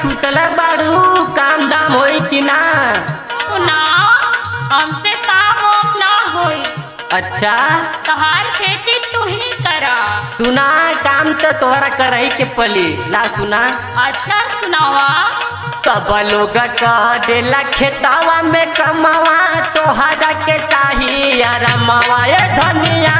सुतल बाड़ू काम दाम होई कि ना? ना हमसे काम वाम ना होई। अच्छा तहार खेती तू ही करा। सुना काम तो तोहरा करही के पली ना सुना। अच्छा सुनावा। सब लोग देला खेतावा में कमावा तोहरा के चाहिए यार मावा ये धनिया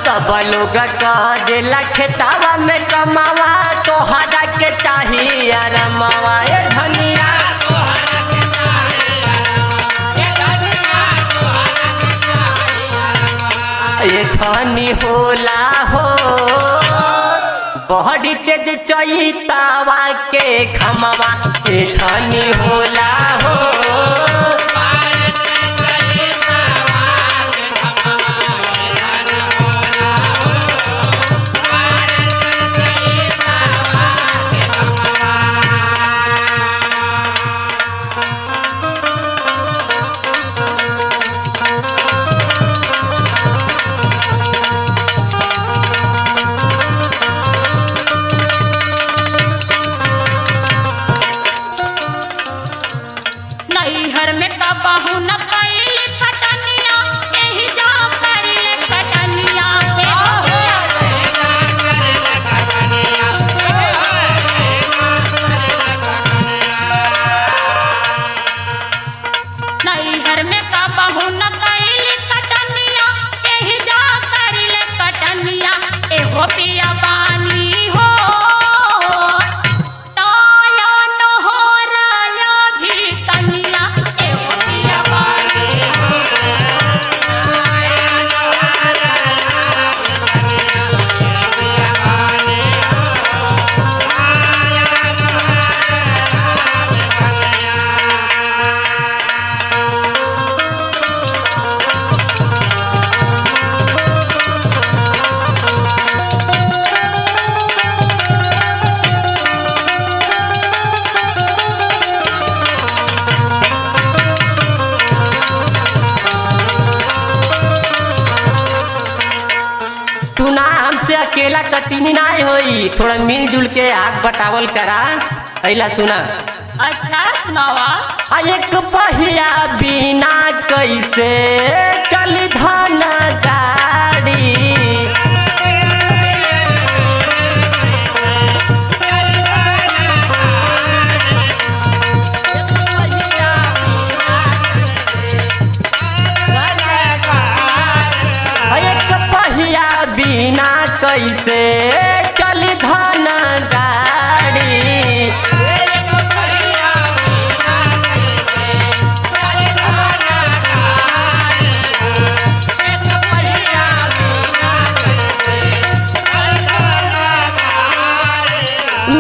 सब लोग देला खेतावा में कमावा तोहरा के चाहिए यार मावा ये धनिया ये धनी होला हो बड़ी तेज चैतावा के खमवा ये धनी होला हो नैहर में कबहू न कैली कटनिया यही जा करिले कटनिया नैहर में कबहू न कैली कटनिया यही जा करिले कटनिया एहो पिया बानी हो हमसे अकेला कटनी ना होई थोड़ा मिलजुल के आग बटावल करा पहला सुना। अच्छा सुनावा। एक पहिया बिना कैसे चल धन गाड़ी बिना कैसे चल धन गाड़ी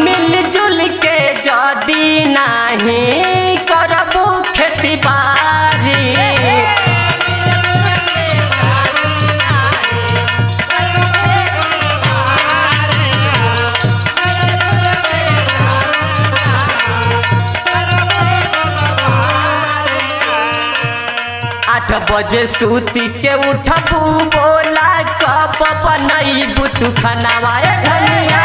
मिलजुल के जदी नहीं करबू खेती बाड़ी बजे सूती के उठबू बोला कब बनैबू तू खानावा धनिया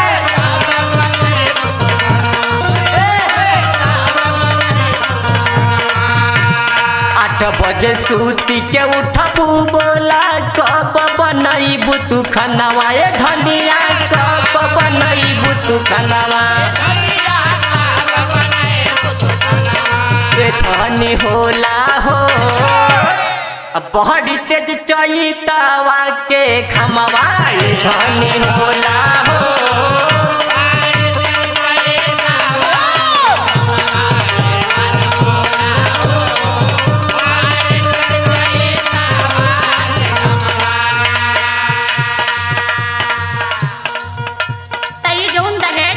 8 बजे सूती के उठबू बोला कब बनैबू तू खानावा धनिया कब बनैबू तू खानावा धनी होला हो बड़ी तेज चैतावा के खमवा धनी होला हो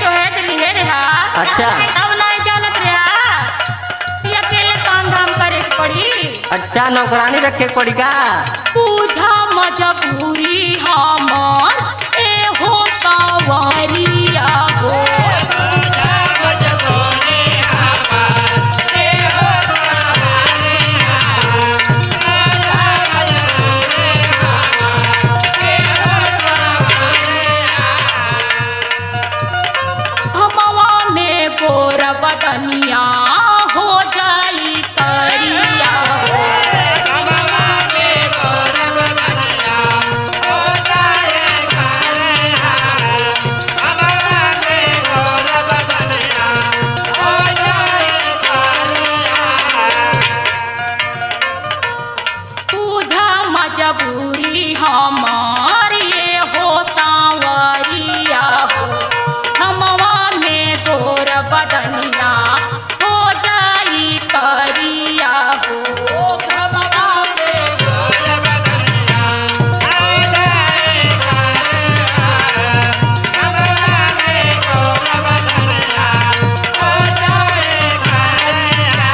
जो है दिल्ली है रहा। अच्छा अब नहीं जानत रहा अकेले अच्छा नौकरानी रखे पड़ी का? पूजा मजबूरी हमार एहो कावरिया हो। हमवा में गोर बदनिया हो जाई करिया हो। पूजा मजबूरी हमार ये हो सांवरिया हो। हमवा में गोर बदनिया हो जाई करिया हो।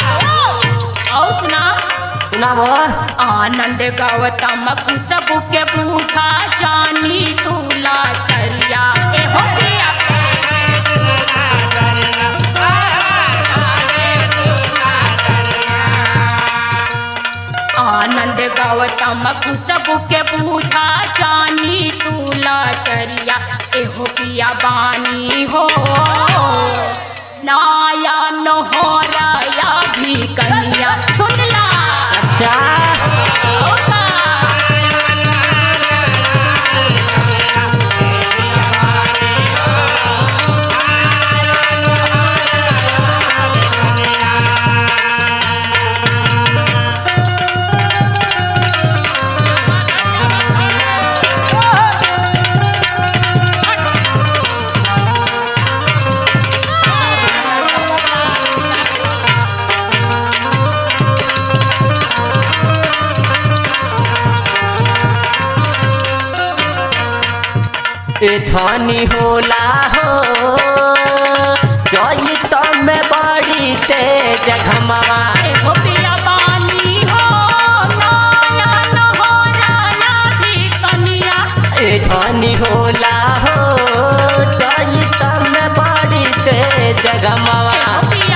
और सुना सुना वो आनंद गौतम खुशबू के बूथा जानी तूला चलिया एहो पिया। आनंद गौतम खुशबू के बूथा जानी तूला चरिया एहो पिया बानी हो। नाया नोहराया भी कनिया सुनला। अच्छा होगा। ए धनी होला हो जई तमे बड़ी तेज घमवा। एहो पिया बानी हो नाया नोहराया भी कनिया। ए धनी होला हो जई तमे बड़ी तेज घमवा। एहो पिया